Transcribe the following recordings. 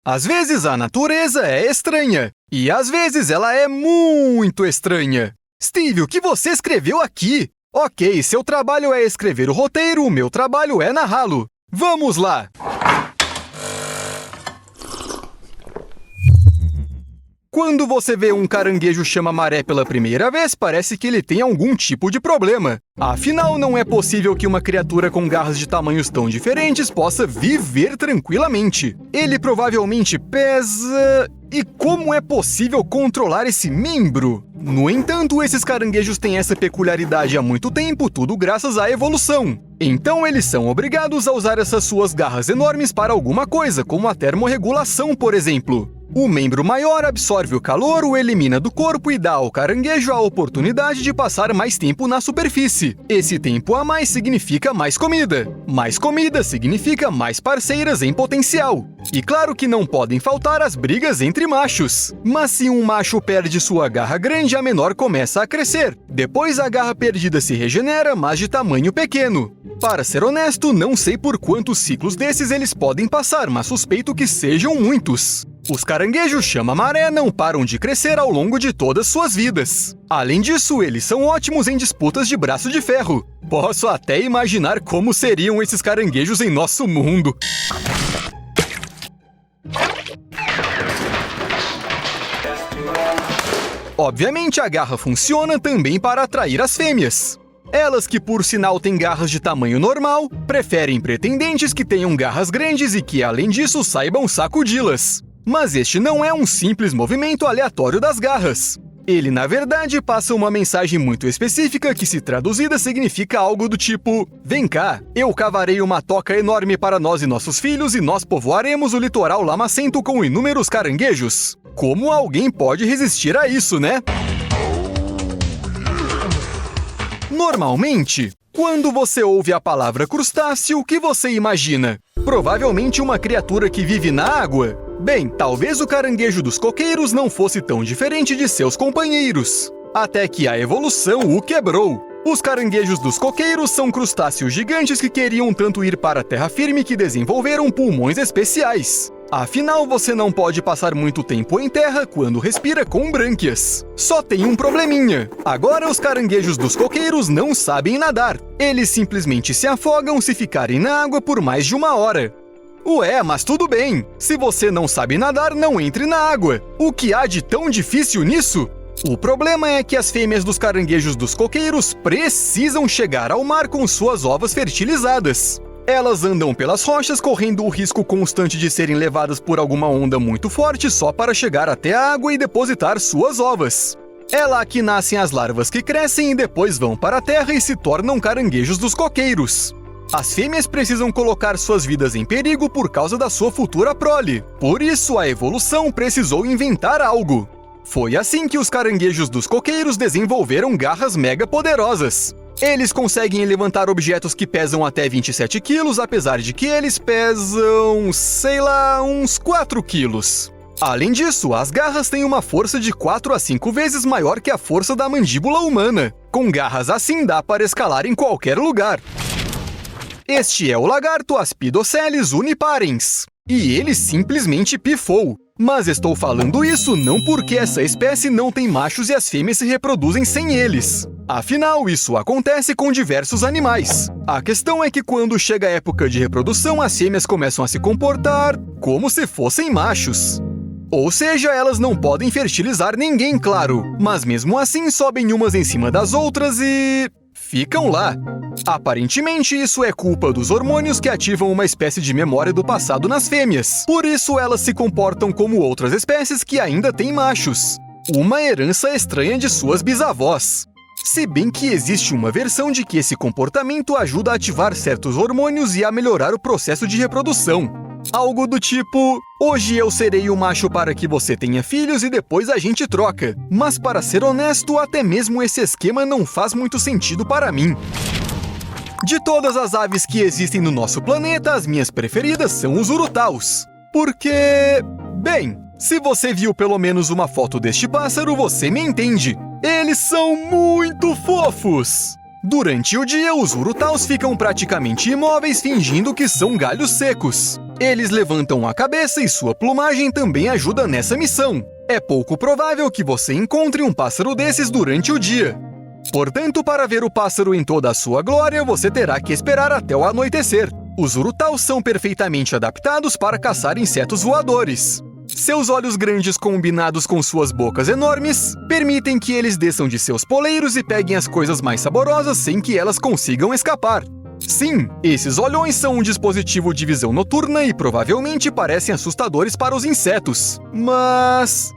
Às vezes a natureza é estranha, e às vezes ela é muito estranha. Steve, o que você escreveu aqui? Ok, seu trabalho é escrever o roteiro, o meu trabalho é narrá-lo. Vamos lá! Quando você vê um caranguejo chama-maré pela primeira vez, parece que ele tem algum tipo de problema. Afinal, não é possível que uma criatura com garras de tamanhos tão diferentes possa viver tranquilamente. Ele provavelmente pesa... E como é possível controlar esse membro? No entanto, esses caranguejos têm essa peculiaridade há muito tempo, tudo graças à evolução. Então eles são obrigados a usar essas suas garras enormes para alguma coisa, como a termorregulação, por exemplo. O membro maior absorve o calor, o elimina do corpo e dá ao caranguejo a oportunidade de passar mais tempo na superfície. Esse tempo a mais significa mais comida. Mais comida significa mais parceiras em potencial. E claro que não podem faltar as brigas entre machos. Mas se um macho perde sua garra grande, a menor começa a crescer. Depois a garra perdida se regenera, mas de tamanho pequeno. Para ser honesto, não sei por quantos ciclos desses eles podem passar, mas suspeito que sejam muitos. Os caranguejos chama-maré não param de crescer ao longo de todas suas vidas. Além disso, eles são ótimos em disputas de braço de ferro. Posso até imaginar como seriam esses caranguejos em nosso mundo. Obviamente, a garra funciona também para atrair as fêmeas. Elas que, por sinal, têm garras de tamanho normal, preferem pretendentes que tenham garras grandes e que, além disso, saibam sacudi-las. Mas este não é um simples movimento aleatório das garras. Ele, na verdade, passa uma mensagem muito específica que, se traduzida, significa algo do tipo: vem cá, eu cavarei uma toca enorme para nós e nossos filhos e nós povoaremos o litoral lamacento com inúmeros caranguejos. Como alguém pode resistir a isso, né? Normalmente, quando você ouve a palavra crustáceo, o que você imagina? Provavelmente uma criatura que vive na água. Bem, talvez o caranguejo dos coqueiros não fosse tão diferente de seus companheiros. Até que a evolução o quebrou. Os caranguejos dos coqueiros são crustáceos gigantes que queriam tanto ir para a terra firme que desenvolveram pulmões especiais. Afinal, você não pode passar muito tempo em terra quando respira com brânquias. Só tem um probleminha. Agora os caranguejos dos coqueiros não sabem nadar. Eles simplesmente se afogam se ficarem na água por mais de 1 hora. Ué, mas tudo bem. Se você não sabe nadar, não entre na água. O que há de tão difícil nisso? O problema é que as fêmeas dos caranguejos dos coqueiros precisam chegar ao mar com suas ovas fertilizadas. Elas andam pelas rochas correndo o risco constante de serem levadas por alguma onda muito forte só para chegar até a água e depositar suas ovas. É lá que nascem as larvas que crescem e depois vão para a terra e se tornam caranguejos dos coqueiros. As fêmeas precisam colocar suas vidas em perigo por causa da sua futura prole. Por isso, a evolução precisou inventar algo. Foi assim que os caranguejos dos coqueiros desenvolveram garras mega poderosas. Eles conseguem levantar objetos que pesam até 27 quilos, apesar de que eles pesam, sei lá, uns 4 quilos. Além disso, as garras têm uma força de 4 a 5 vezes maior que a força da mandíbula humana. Com garras assim, dá para escalar em qualquer lugar. Este é o lagarto Aspidoceles uniparens. E ele simplesmente pifou. Mas estou falando isso não porque essa espécie não tem machos e as fêmeas se reproduzem sem eles. Afinal, isso acontece com diversos animais. A questão é que quando chega a época de reprodução, as fêmeas começam a se comportar como se fossem machos. Ou seja, elas não podem fertilizar ninguém, claro. Mas mesmo assim sobem umas em cima das outras e... ficam lá. Aparentemente, isso é culpa dos hormônios que ativam uma espécie de memória do passado nas fêmeas. Por isso, elas se comportam como outras espécies que ainda têm machos. Uma herança estranha de suas bisavós. Se bem que existe uma versão de que esse comportamento ajuda a ativar certos hormônios e a melhorar o processo de reprodução. Algo do tipo, hoje eu serei o macho para que você tenha filhos e depois a gente troca. Mas para ser honesto, até mesmo esse esquema não faz muito sentido para mim. De todas as aves que existem no nosso planeta, as minhas preferidas são os urutaus. Porque... bem, se você viu pelo menos uma foto deste pássaro, você me entende. Eles são muito fofos! Durante o dia, os urutaus ficam praticamente imóveis, fingindo que são galhos secos. Eles levantam a cabeça e sua plumagem também ajuda nessa missão. É pouco provável que você encontre um pássaro desses durante o dia. Portanto, para ver o pássaro em toda a sua glória, você terá que esperar até o anoitecer. Os urutaus são perfeitamente adaptados para caçar insetos voadores. Seus olhos grandes combinados com suas bocas enormes permitem que eles desçam de seus poleiros e peguem as coisas mais saborosas sem que elas consigam escapar. Sim, esses olhões são um dispositivo de visão noturna e provavelmente parecem assustadores para os insetos. Mas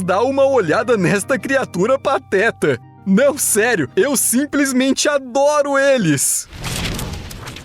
dá uma olhada nesta criatura pateta. Não, sério, eu simplesmente adoro eles!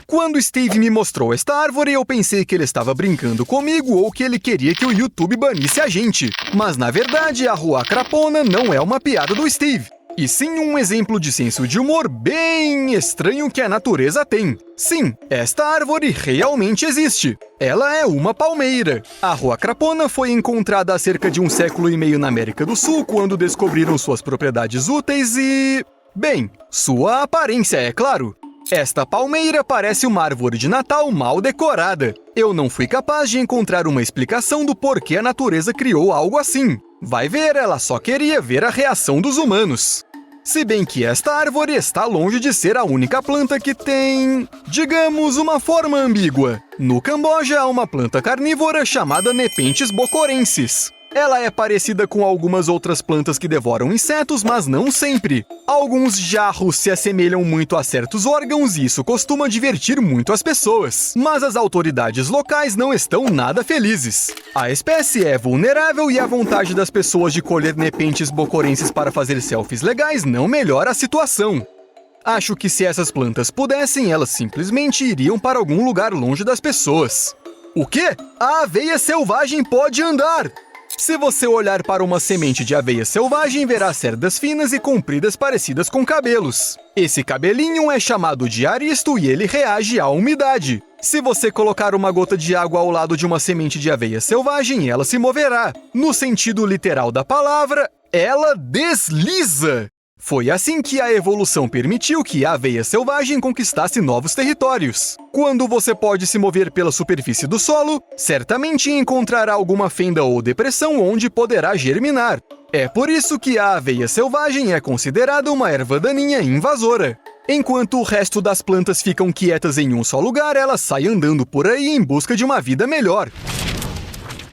Quando Steve me mostrou esta árvore, eu pensei que ele estava brincando comigo ou que ele queria que o YouTube banisse a gente. Mas, na verdade, a rua crapona não é uma piada do Steve, e sim um exemplo de senso de humor bem estranho que a natureza tem. Sim, esta árvore realmente existe. Ela é uma palmeira. A rua crapona foi encontrada há cerca de 1,5 séculos na América do Sul, quando descobriram suas propriedades úteis e... bem, sua aparência, é claro. Esta palmeira parece uma árvore de Natal mal decorada. Eu não fui capaz de encontrar uma explicação do porquê a natureza criou algo assim. Vai ver, ela só queria ver a reação dos humanos. Se bem que esta árvore está longe de ser a única planta que tem, digamos, uma forma ambígua. No Camboja há uma planta carnívora chamada Nepenthes bocorensis. Ela é parecida com algumas outras plantas que devoram insetos, mas não sempre. Alguns jarros se assemelham muito a certos órgãos e isso costuma divertir muito as pessoas. Mas as autoridades locais não estão nada felizes. A espécie é vulnerável e a vontade das pessoas de colher Nepenthes bocorensis para fazer selfies legais não melhora a situação. Acho que se essas plantas pudessem, elas simplesmente iriam para algum lugar longe das pessoas. O quê? A aveia selvagem pode andar! Se você olhar para uma semente de aveia selvagem, verá cerdas finas e compridas parecidas com cabelos. Esse cabelinho é chamado de aristo e ele reage à umidade. Se você colocar uma gota de água ao lado de uma semente de aveia selvagem, ela se moverá. No sentido literal da palavra, ela desliza! Foi assim que a evolução permitiu que a aveia selvagem conquistasse novos territórios. Quando você pode se mover pela superfície do solo, certamente encontrará alguma fenda ou depressão onde poderá germinar. É por isso que a aveia selvagem é considerada uma erva daninha invasora. Enquanto o resto das plantas ficam quietas em um só lugar, ela sai andando por aí em busca de uma vida melhor.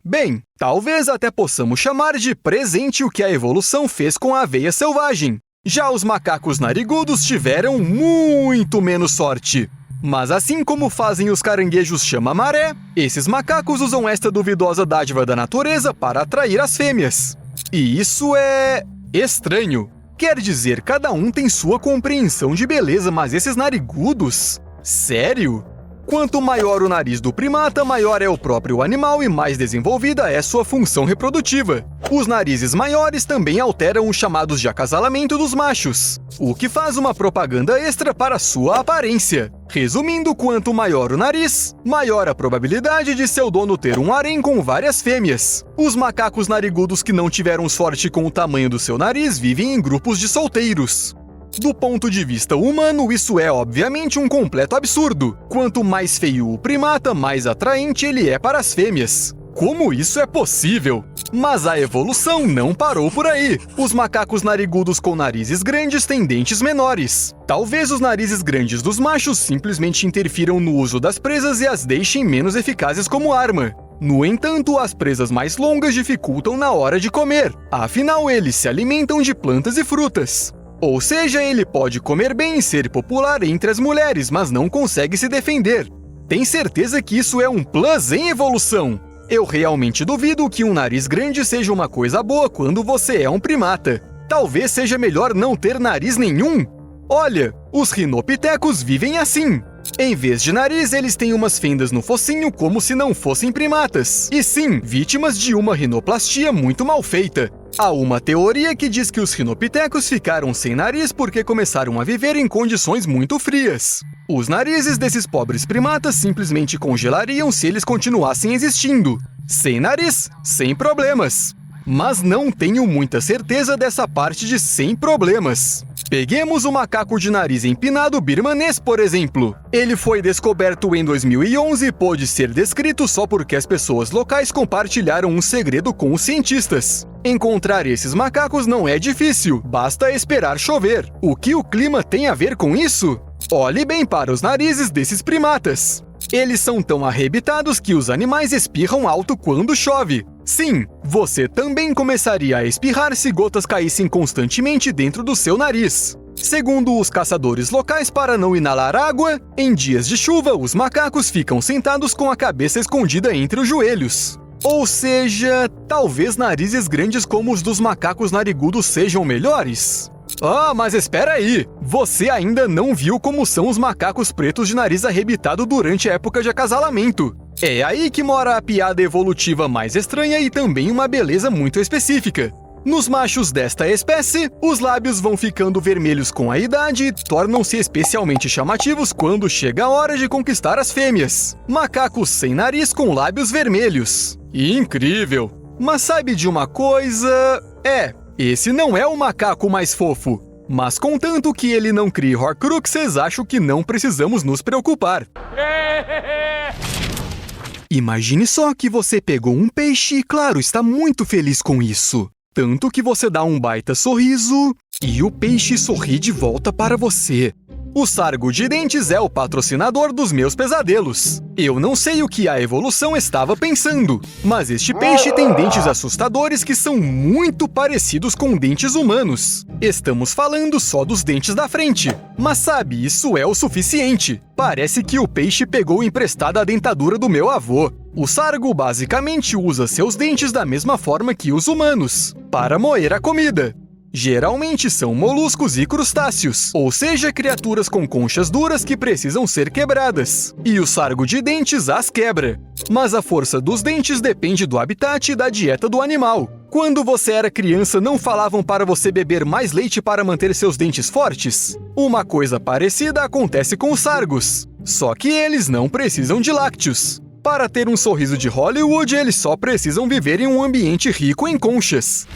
Bem, talvez até possamos chamar de presente o que a evolução fez com a aveia selvagem. Já os macacos narigudos tiveram muito menos sorte. Mas assim como fazem os caranguejos chama-maré, esses macacos usam esta duvidosa dádiva da natureza para atrair as fêmeas. E isso é estranho. Quer dizer, cada um tem sua compreensão de beleza, mas esses narigudos? Sério? Quanto maior o nariz do primata, maior é o próprio animal e mais desenvolvida é sua função reprodutiva. Os narizes maiores também alteram os chamados de acasalamento dos machos, o que faz uma propaganda extra para sua aparência. Resumindo, quanto maior o nariz, maior a probabilidade de seu dono ter um harém com várias fêmeas. Os macacos narigudos que não tiveram sorte com o tamanho do seu nariz vivem em grupos de solteiros. Do ponto de vista humano, isso é obviamente um completo absurdo. Quanto mais feio o primata, mais atraente ele é para as fêmeas. Como isso é possível? Mas a evolução não parou por aí. Os macacos narigudos com narizes grandes têm dentes menores. Talvez os narizes grandes dos machos simplesmente interfiram no uso das presas e as deixem menos eficazes como arma. No entanto, as presas mais longas dificultam na hora de comer. Afinal, eles se alimentam de plantas e frutas. Ou seja, ele pode comer bem e ser popular entre as mulheres, mas não consegue se defender. Tem certeza que isso é um plus em evolução? Eu realmente duvido que um nariz grande seja uma coisa boa quando você é um primata. Talvez seja melhor não ter nariz nenhum. Olha, os rinopitecos vivem assim. Em vez de nariz, eles têm umas fendas no focinho como se não fossem primatas. E sim, vítimas de uma rinoplastia muito mal feita. Há uma teoria que diz que os rinopitecos ficaram sem nariz porque começaram a viver em condições muito frias. Os narizes desses pobres primatas simplesmente congelariam se eles continuassem existindo. Sem nariz, sem problemas. Mas não tenho muita certeza dessa parte de sem problemas. Peguemos o macaco de nariz empinado birmanês, por exemplo. Ele foi descoberto em 2011 e pôde ser descrito só porque as pessoas locais compartilharam um segredo com os cientistas. Encontrar esses macacos não é difícil, basta esperar chover. O que o clima tem a ver com isso? Olhe bem para os narizes desses primatas. Eles são tão arrebitados que os animais espirram alto quando chove. Sim, você também começaria a espirrar se gotas caíssem constantemente dentro do seu nariz. Segundo os caçadores locais, para não inalar água, em dias de chuva, os macacos ficam sentados com a cabeça escondida entre os joelhos. Ou seja, talvez narizes grandes como os dos macacos narigudos sejam melhores? Ah, mas espera aí! Você ainda não viu como são os macacos pretos de nariz arrebitado durante a época de acasalamento. É aí que mora a piada evolutiva mais estranha e também uma beleza muito específica. Nos machos desta espécie, os lábios vão ficando vermelhos com a idade e tornam-se especialmente chamativos quando chega a hora de conquistar as fêmeas. Macacos sem nariz com lábios vermelhos. Incrível! Mas sabe de uma coisa? Esse não é o macaco mais fofo. Mas contanto que ele não crie horcruxes, acho que não precisamos nos preocupar. Imagine só que você pegou um peixe e, claro, está muito feliz com isso. Tanto que você dá um baita sorriso e o peixe sorri de volta para você. O sargo de dentes é o patrocinador dos meus pesadelos. Eu não sei o que a evolução estava pensando, mas este peixe tem dentes assustadores que são muito parecidos com dentes humanos. Estamos falando só dos dentes da frente, mas sabe, isso é o suficiente. Parece que o peixe pegou emprestada a dentadura do meu avô. O sargo basicamente usa seus dentes da mesma forma que os humanos, para moer a comida. Geralmente são moluscos e crustáceos, ou seja, criaturas com conchas duras que precisam ser quebradas. E o sargo de dentes as quebra. Mas a força dos dentes depende do habitat e da dieta do animal. Quando você era criança, não falavam para você beber mais leite para manter seus dentes fortes? Uma coisa parecida acontece com os sargos, só que eles não precisam de lácteos. Para ter um sorriso de Hollywood, eles só precisam viver em um ambiente rico em conchas.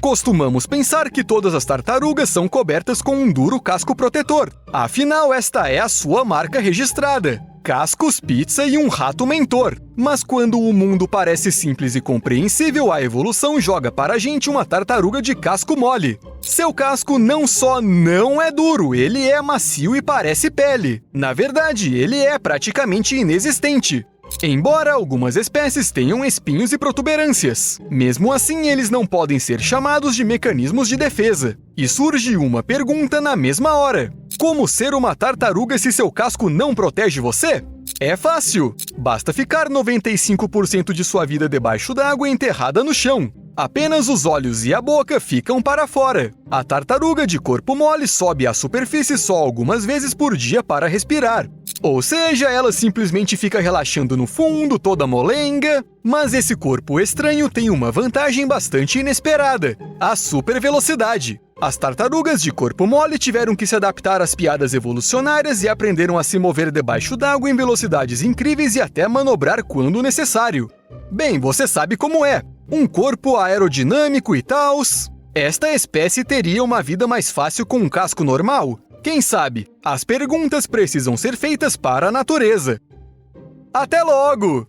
Costumamos pensar que todas as tartarugas são cobertas com um duro casco protetor. Afinal, esta é a sua marca registrada. Cascos, pizza e um rato mentor. Mas quando o mundo parece simples e compreensível, a evolução joga para a gente uma tartaruga de casco mole. Seu casco não só não é duro, ele é macio e parece pele. Na verdade, ele é praticamente inexistente. Embora algumas espécies tenham espinhos e protuberâncias, mesmo assim eles não podem ser chamados de mecanismos de defesa. E surge uma pergunta na mesma hora: como ser uma tartaruga se seu casco não protege você? É fácil, basta ficar 95% de sua vida debaixo d'água enterrada no chão. Apenas os olhos e a boca ficam para fora. A tartaruga de corpo mole sobe à superfície só algumas vezes por dia para respirar. Ou seja, ela simplesmente fica relaxando no fundo, toda molenga. Mas esse corpo estranho tem uma vantagem bastante inesperada: a supervelocidade. As tartarugas de corpo mole tiveram que se adaptar às piadas evolucionárias e aprenderam a se mover debaixo d'água em velocidades incríveis e até manobrar quando necessário. Bem, você sabe como é. Um corpo aerodinâmico e tals. Esta espécie teria uma vida mais fácil com um casco normal? Quem sabe? As perguntas precisam ser feitas para a natureza. Até logo!